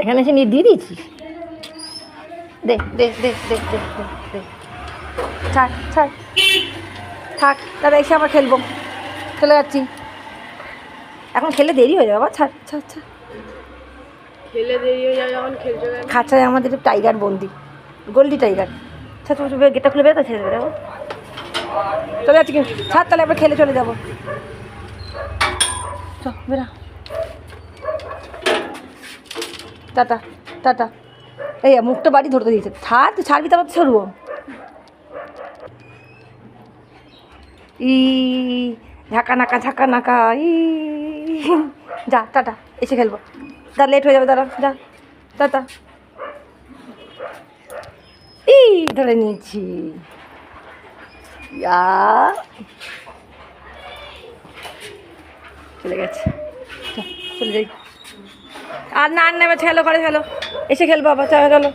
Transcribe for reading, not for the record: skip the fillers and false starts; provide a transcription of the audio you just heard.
এখানে এসে নিয়ে দিয়ে দিয়েছিস। দে দে দে দে দে দে, ছাড় ছাড়, থাক দাদা, এসে আবার খেলবো, চলে যাচ্ছি। এখন খেলে দেরি হয়ে যাবে বাবা, ছাড় ছাড় ছাড়, খেলে দেরি হয়ে যাবে যখন খেলছো কেন? খাঁচায় আমাদের টাইগার বন্দি, গোল্ডি টাইগার। ছাড় ছাড়, গেটটা খুলে বেরো, ছেড়ে দেবো, চলে যাচ্ছি কিন্তু, ছাড়, তাহলে আবার খেলে চলে যাবো, চ বেরা, টাটা টাটা। এই মুখটা বাড়ি ধরতে দিয়েছে, ছাড়, তুই ছাড়বি তারপর তো সরবো। ই ঝাঁকা নাকা ঝাঁকা নাকা, ই যা, টাটা, এসে খেলবো, দাঁড়া, লেট হয়ে যাবে, দাঁড়া, যা, টাটা। ই ধরে নিয়েছি, ইয়া চলে গেছে, চলে যাই। আর না, আর নেবে, খেলো, ঘরে খেলো, এসে খেলবো আবার, চলো চলো।